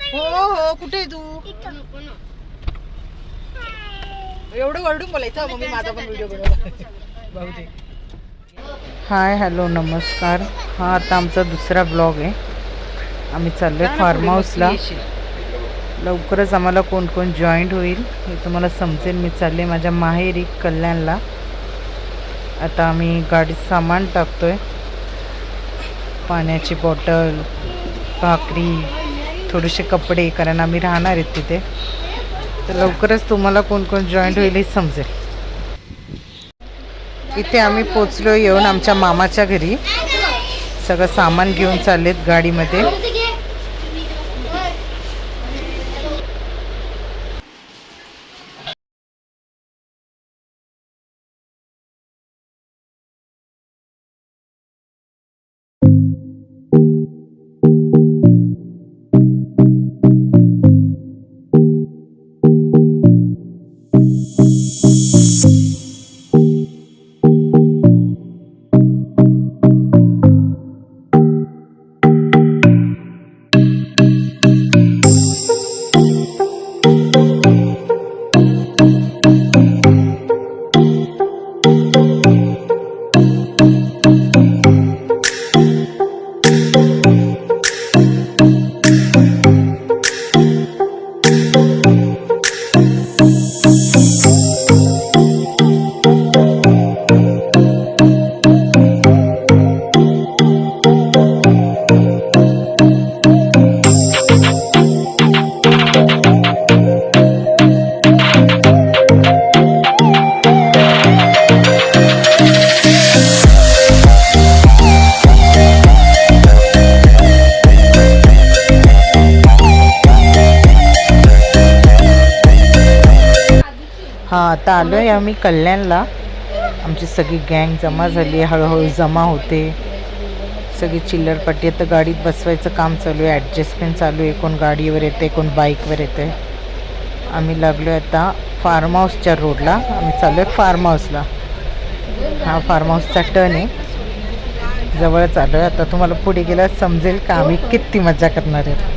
हो हो, कुठे आहे तू? एवढं वरडून बोलायचं मम्मी माझा पण व्हिडिओ बनवला. हाय हॅलो नमस्कार. हा आता आमचा दुसरा ब्लॉग आहे. आम्ही चाललोय फार्म हाऊसला. लवकरच आम्हाला कोण कोण जॉईंट होईल हे तुम्हाला समजेल. मी चालले माझ्या माहेरी कल्याणला. आता आम्ही गाडीत सामान टाकतोय. पाण्याची बॉटल, भाकरी, थोडेसे कपडे, कारण आम्ही राहणार आहेत तिथे. तर लवकरच तुम्हाला कोण कोण जॉईंट होईल हे समजेल. इथे आम्ही पोचलो येऊन आमच्या मामाच्या घरी. सगळं सामान घेऊन चाललेत गाडीमध्ये. हा आता आलो आहे आम्ही कल्याणला. आमची सगळी गँग जमा झाली आहे. हळूहळू जमा होते सगळी. चिल्लरपट्टी आता गाडीत बसवायचं काम चालू आहे. ॲडजस्टमेंट चालू आहे. कोण गाडीवर येते, कोण बाईकवर येते. आम्ही लागलो आहे आता फार्म हाऊसच्या रोडला. आम्ही चाललो आहे फार्म हाऊसला. हा फार्म हाऊसचा टर्न आहे. जवळच आलो आहे. आता तुम्हाला पुढे गेल्यास समजेल का आम्ही किती मजा करणार आहे.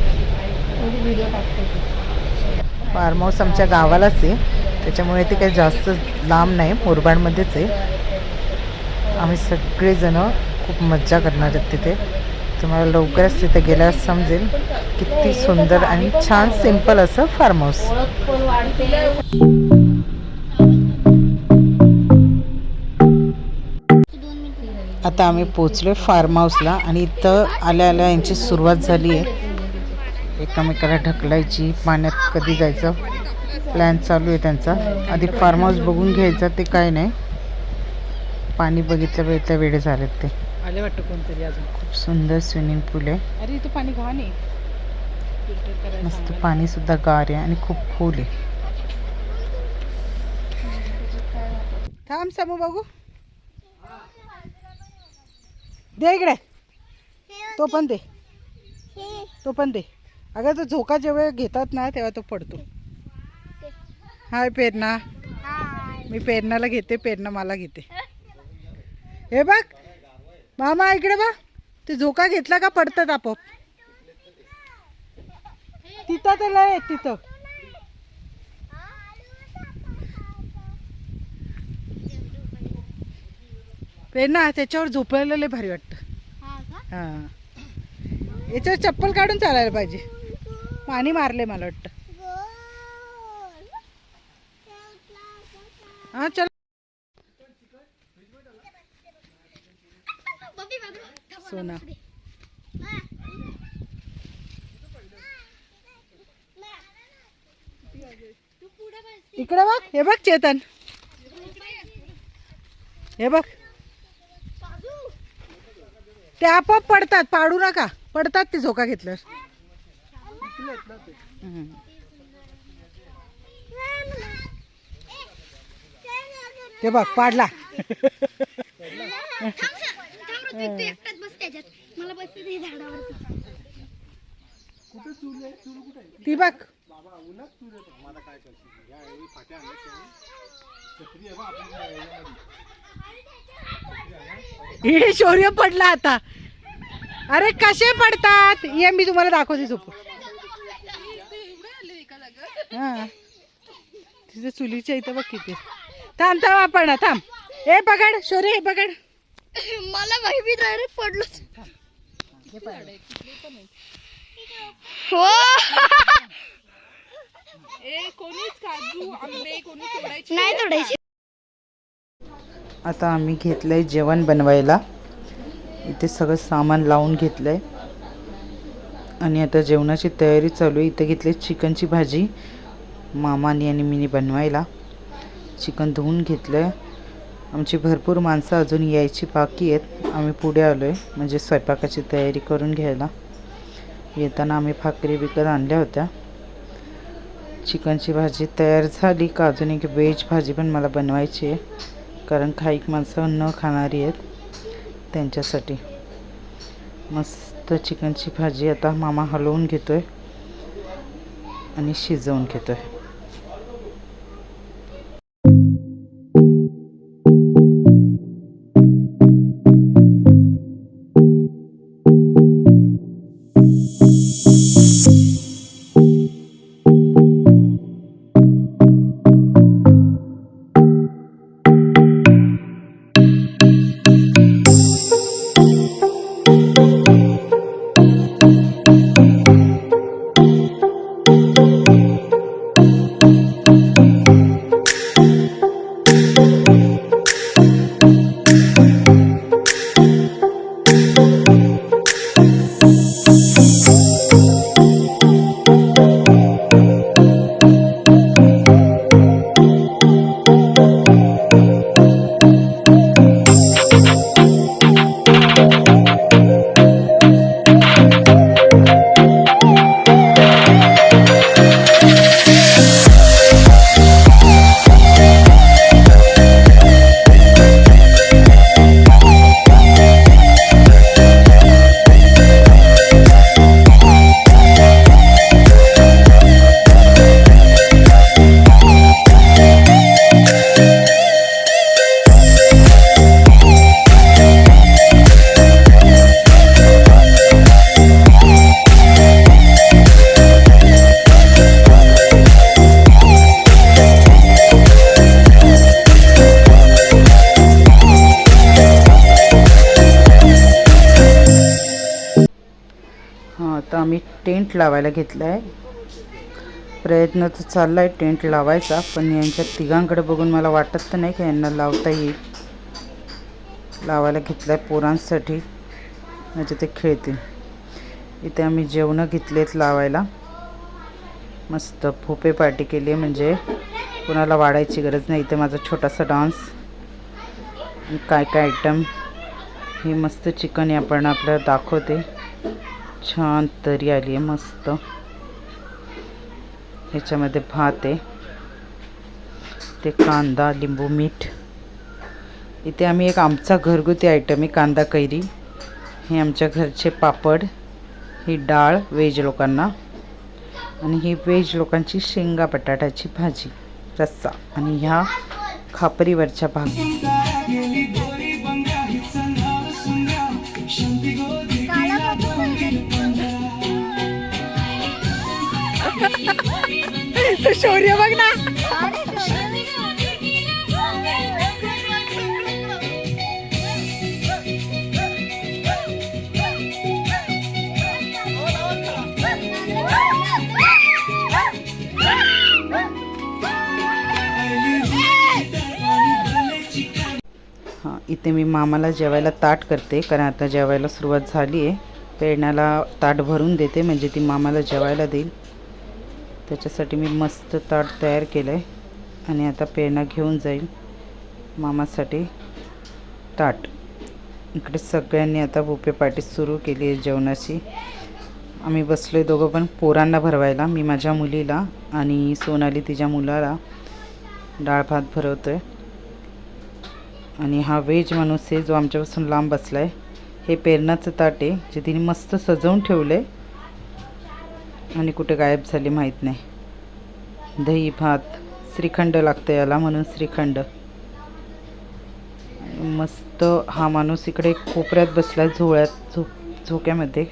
फार्म हाऊस आमच्या गावालाच आहे, त्याच्यामुळे ते काही जास्त लांब नाही, मुरबाडमध्येच आहे. आम्ही सगळेजणं खूप मज्जा करणार आहेत तिथे. तुम्हाला लवकरच तिथे गेल्यास समजेल किती सुंदर आणि छान सिंपल असं फार्म हाऊस. आता आम्ही पोचलो फार्म हाऊसला आणि इथं आल्या आल्या यांची सुरुवात झाली आहे. एकामेकाला ढकलायची, पाण्यात कधी जायचं प्लॅन चालू आहे त्यांचा. आधी फार्म हाऊस बघून घ्यायचा, ते काय नाही. पाणी बघितल्या वेळे झालेत ते. आले वाटतं कोणतरी अजून. खूप सुंदर स्विमिंग पूल आहे. अरे इथं पाणी घाण आहे. मस्त पाणी सुद्धा गार आहे आणि खूप खोल आहे. थांब समू बघू. दे इकडे. तो पण दे, तो पण दे. अगं तो झोका जेव्हा घेतात ना तेव्हा तो पडतो. हाय पेरणा. मी पेरणाला घेते, पेरणा मला घेते. हे बघ मामा इकडे बघ. ते झोका घेतला का पडतात आपोआप. तिथं तर लय तिथं. पेरणा त्याच्यावर झोपायला लय भारी वाटतं. हां याच्यावर चप्पल काढून चालायला पाहिजे. पाणी मारले मला वाटतं. हां चल. सोना इकडे बघ. हे बघ चेतन, हे बघ. ते आपोआप पडतात, पाडू नका. पडतात ते झोका घेतल्यावर. ते बघ पाडला. ती बघ. हे शौर्य पडला आता. अरे कसे पडतात ये मी तुम्हाला दाखवते झोपून. हा तिथे चुलीच्या इथं बघ किती. थांब थांब आपण थांब. ए पकड शोरे हे पकड. मला भाई मी डायरेक्ट पडलो. हो नाही तोडायची. आता आम्ही घेतलंय जेवण बनवायला. इथे सगळं सामान लावून घेतलंय आणि आता जेवणाची तयारी चालू आहे. इथे घेतली चिकनची भाजी मामानी आणि मीनी बनवायला. चिकन धुवून घेतलंय. आमची भरपूर माणसं अजून यायची बाकी आहेत. आम्ही पुढे आलो आहे म्हणजे स्वयंपाकाची तयारी करून घ्यायला. येताना आम्ही भाकरी विकत आणल्या होत्या. चिकनची भाजी तयार झाली का अजून एक व्हेज भाजी पण मला बनवायची आहे, कारण काही माणसं न खाणारी आहेत त्यांच्यासाठी. मस्त चिकनची भाजी आता मामा हलवून घेतोय आणि शिजवून घेतोय. आता आम्ही टेंट लावायला घेतला आहे. प्रयत्न तर चालला आहे टेंट लावायचा, पण यांच्या तिघांकडे बघून मला वाटत तर नाही की यांना लावता येईल. लावायला घेतला आहे पोरांसाठी म्हणजे ते खेळतील. इथे आम्ही जेवणं घेतलेत लावायला. मस्त भोपे पार्टी केली आहे म्हणजे कोणाला वाढायची गरज नाही. इथे माझा छोटासा डान्स काय काय आयटम. हे मस्त चिकन आपण आपल्याला दाखवते. छान तरी आली आहे मस्त. ह्याच्यामध्ये भात आहे, ते कांदा लिंबू मीठ. इथे आम्ही एक आमचा घरगुती आयटम आहे कांदा कैरी. हे आमच्या घरचे पापड, ही डाळ व्हेज लोकांना, आणि ही व्हेज लोकांची शेंगा बटाट्याची भाजी रस्सा, आणि ह्या खापरीवरच्या भाजी. शौर्य बघ ना. हां, इथे मी मामाला जेवायला ताट करते, कारण आता जेवायला सुरुवात झाली आहे. पेरण्याला ताट भरून देते म्हणजे ती मामाला जेवायला देईल. त्याच्यासाठी मी मस्त ताट तयार केलं आहे आणि आता पेरणा घेऊन जाईल मामासाठी ताट. इकडे सगळ्यांनी आता बुफे पार्टी सुरू केली आहे जेवणाची. आम्ही बसलो आहे दोघं पण पोरांना भरवायला. मी माझ्या मुलीला आणि सोनाली तिच्या मुलाला डाळ भात भरवतो आहे. आणि हा व्हेज माणूस आहे जो आमच्यापासून लांब बसला आहे. हे पेरणाचं ताट आहे जे तिने मस्त सजवून ठेवलं आहे आणि कुठे गायब झाले माहीत नाही. दही भात, श्रीखंड लागतं याला म्हणून श्रीखंड. मस्त हा माणूस इकडे कोपऱ्यात बसला आहे झोक्यामध्ये.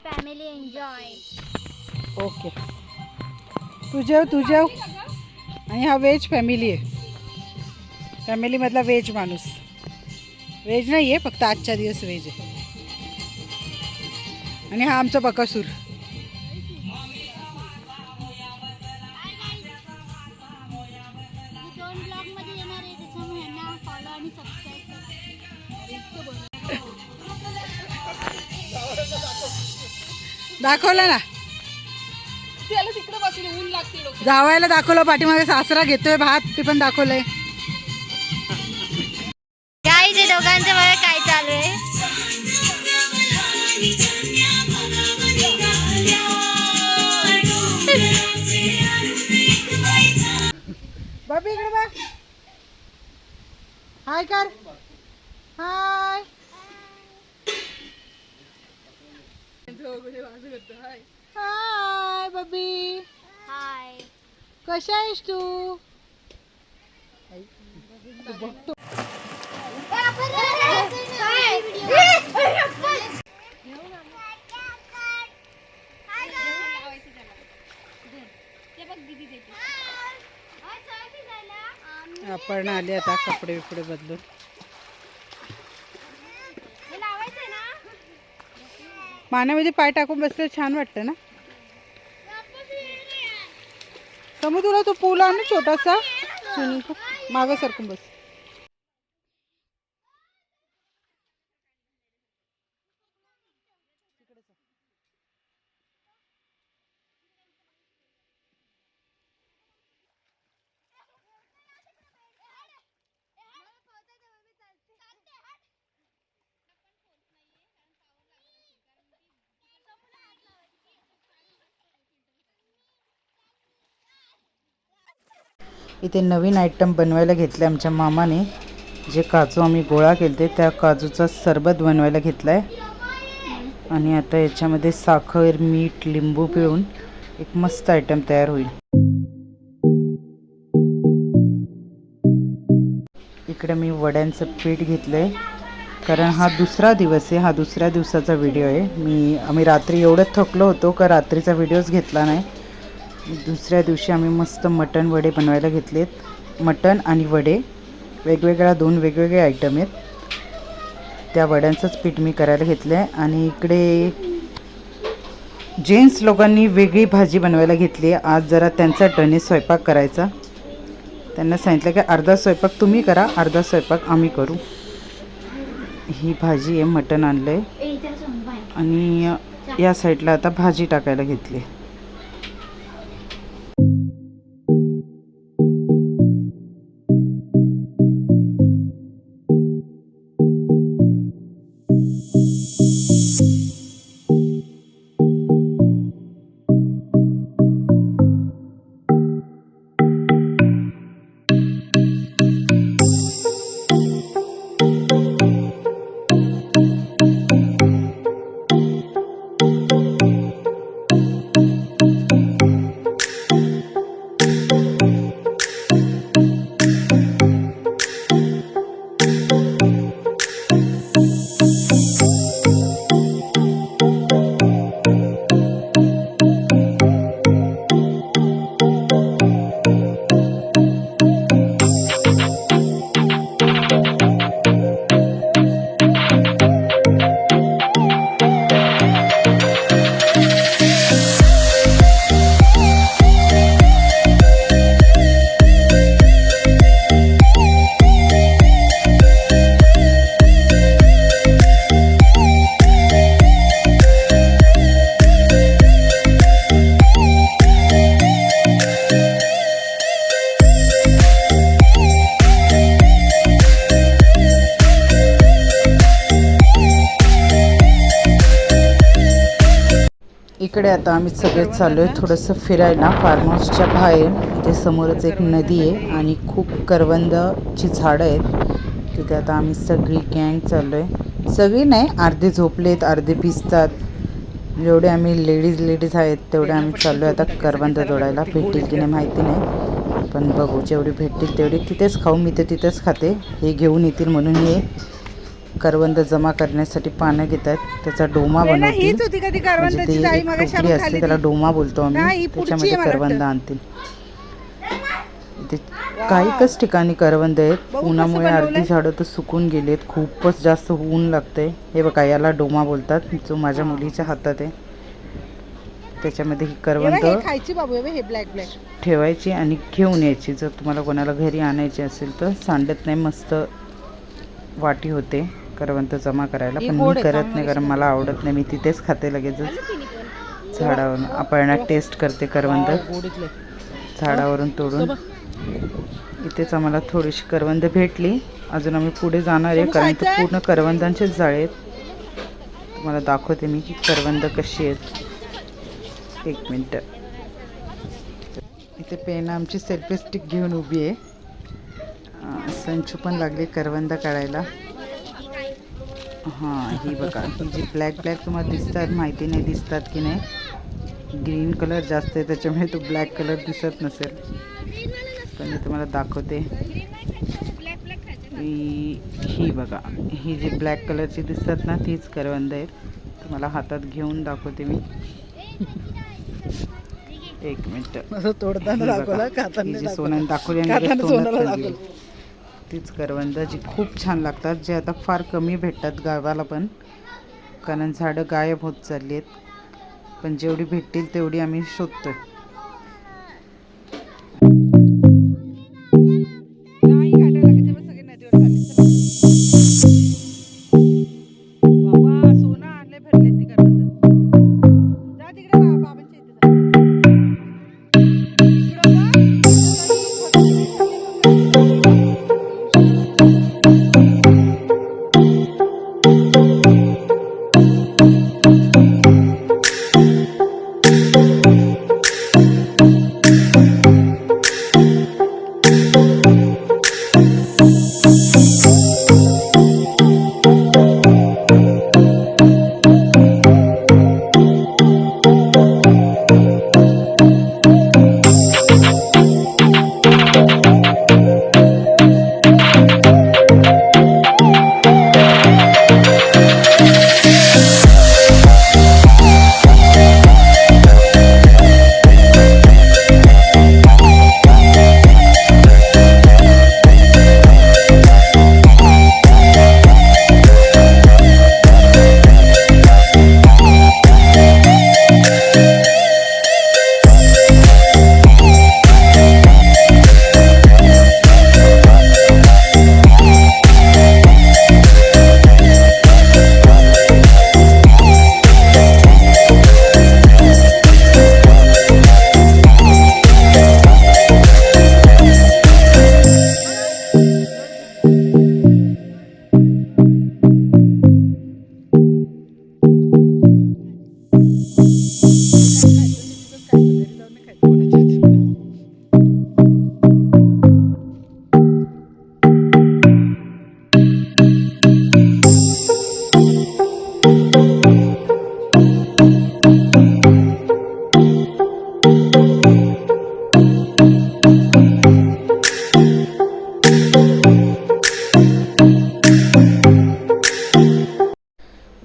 Family enjoy. ओके, तू जेव. आणि हा व्हेज फॅमिली आहे. फॅमिलीमधला व्हेज माणूस. व्हेज नाही आहे, फक्त आजच्या दिवस व्हेज आहे. आणि हा आमचा बकासूर. दाखवला ना, जावायला दाखवलं. पाठीमागे सासरा घेतोय भात, ते पण दाखवलंय. काय ते दोघांचं बघा काय चालू आहे. बाबी इकडे बघ. हाय कर. हाय. हाय बबी. हाय. कशा आहेस तू? आपण आले आता कपडे बिपडे बदलून. पाण्यामध्ये पाय टाकून बसले छान वाटतं ना. समू तुला तो पूल आहे ना छोटासा स्विमिंग पूल, मागं सरकून बस. इथे नवीन आयटम बनवायला घेतले आमच्या मामाने. जे काजू आम्ही गोळा केलते त्या काजूचा सरबत बनवायला घेतलाय. आणि आता याच्यामध्ये साखर, मीठ, लिंबू पिळून एक मस्त आयटम तयार होईल. इकडे मी वड्यांचं पीठ घेतलंय, कारण हा दुसरा दिवस आहे. हा दुसऱ्या दिवसाचा व्हिडिओ आहे. आम्ही रात्री एवढं थकलो होतो का रात्रीचा व्हिडिओच घेतला नाही. दुसऱ्या दिवशी आम्ही मस्त मटण वडे बनवायला घेतलेत. मटण आणि वडे वेगवेगळ्या, 2 वेगवेगळे आयटम आहेत. त्या वड्यांचंच पीठ मी करायला घेतलं आहे. आणि इकडे जेंट्स लोकांनी वेगळी भाजी बनवायला घेतली आहे. आज जरा त्यांचा टर्न आहे स्वयंपाक करायचा. त्यांना सांगितलं की अर्धा स्वयंपाक तुम्ही करा, अर्धा स्वयंपाक आम्ही करू. ही भाजी आहे, मटण आणलं आहे. आणि या साईडला आता भाजी टाकायला घेतली. इकडे आता आम्ही सगळे चाललो आहे थोडंसं फिरायला फार्म हाऊसच्या बाहेर. इथे समोरच एक नदी आहे आणि खूप करवंदाची झाडं आहेत. तिथे आता आम्ही सगळी गँग चाललो आहे. सगळी नाही, अर्धे झोपलेत, अर्धे भिजतात. जेवढे आम्ही लेडीज आहेत तेवढे आम्ही चाललो आता करवंद तोडायला. भेटतील की नाही माहिती नाही, पण बघू. जेवढी भेटतील तेवढी तिथेच खाऊ. मी तर तिथेच खाते. हे घेऊन येतील म्हणून हे करवंद जमा करण्यासाठी पानं घेत आहेत. त्याचा डोमा बनवतील. म्हणजे ते एक टोपली असते, त्याला डोमा बोलतो आम्ही. त्याच्यामध्ये करवंद आणतील. ते काहीच ठिकाणी करवंद आहेत. उन्हामुळे अर्धी झाडं तर सुकून गेलेत. खूपच जास्त ऊन लागतंय. हे बघा, याला डोमा बोलतात, जो माझ्या मुलीच्या हातात आहे. त्याच्यामध्ये ही करवंद ठेवायची आणि घेऊन यायची. जर तुम्हाला कोणाला घरी आणायची असेल तर सांडत नाही, मस्त वाटी होते करवंद जमा करायला. पण मी करत नाही, कारण मला आवडत नाही. मी तिथेच खाते लगेचच झाडावरून. आपण टेस्ट करते करवंद झाडावरून तोडून. इथेच आम्हाला थोडीशी करवंद भेटली. अजून आम्ही पुढे जाणार आहे, कारण ते पूर्ण करवंदांचेच जाळे आहेत. तुम्हाला दाखवते मी की करवंद कशी आहेत. एक मिनटं. इथे पेन आमची सेल्फी स्टिक घेऊन उभी आहे. संचू पण लागली करवंद काढायला. हां, ही बघा, ही जी ब्लॅक तुम्हाला दिसतात, माहिती नाही दिसतात की नाही. ग्रीन कलर जास्त आहे त्याच्यामुळे तो ब्लॅक कलर दिसत नसेल, पण मी तुम्हाला दाखवते. ही बघा, ही जी ब्लॅक कलरची दिसतात ना, तीच करवंद आहेत. तुम्हाला हातात घेऊन दाखवते मी. एक मिनटं. ही जी सोन्याने दाखवली तीच करवंद, जी खूप छान लागतात, जे आता फार कमी भेटतात गावाला पण, कारण झाडं गायब होत चालली आहेत. पण जेवढी भेटतील तेवढी आम्ही शोधतोय.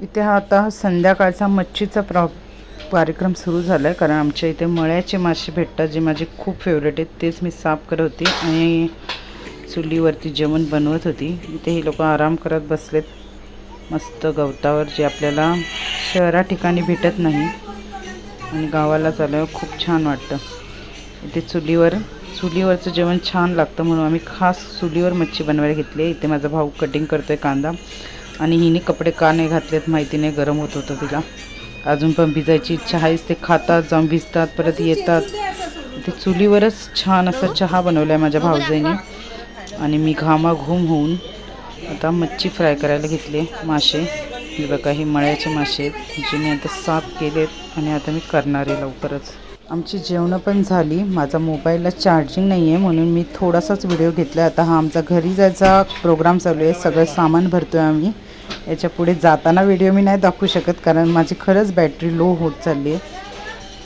इथे आता संध्याकाळचा मच्छीचा कार्यक्रम सुरू झाला आहे, कारण आमच्या इथे मळ्याचे मासे भेटतात, जे माझे खूप फेवरेट आहेत. तेच मी साफ करत होती आणि चुलीवरती जेवण बनवत होती. इथे हे लोक आराम करत बसलेत मस्त गवतावर, जे आपल्याला शहरा ठिकाणी भेटत नाही. आणि गावाला चालल्यावर खूप छान वाटतं. इथे चुलीवरचं जेवण छान लागतं, म्हणून आम्ही खास चुलीवर मच्छी बनवायला घेतली. इथे माझा भाऊ कटिंग करतोय कांदा, आणि हिने कपडे का नाही घातलेत माहिती नाही, गरम होत होतं तिला. अजून पण भिजायची इच्छा आहेच. ते खातात, जाऊन भिजतात, परत येतात. ते चुलीवरच छान असा चहा बनवला आहे माझ्या भाऊजाईने. आणि मी घामाघूम होऊन आता मच्छी फ्राय करायला घेतली. मासे हे बघा, हे मळ्याचे मासे आहेत, जे मी आता साफ केलेत आणि आता मी करणार आहे लवकरच. आमची जेवणं पण झाली. माझा मोबाईलला चार्जिंग नाही आहे, म्हणून मी थोडासाच व्हिडिओ घेतला. आता हा आमचा घरी जायचा प्रोग्राम चालू आहे. सगळं सामान भरतो आहे आम्ही. याच्या पुढे जाताना व्हिडिओ मी नाही दाखवू शकत कारण माझी खरंच बॅटरी लो होत चालली आहे.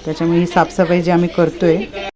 त्याच्यामुळे ही साफसफाई जी आम्ही करतोय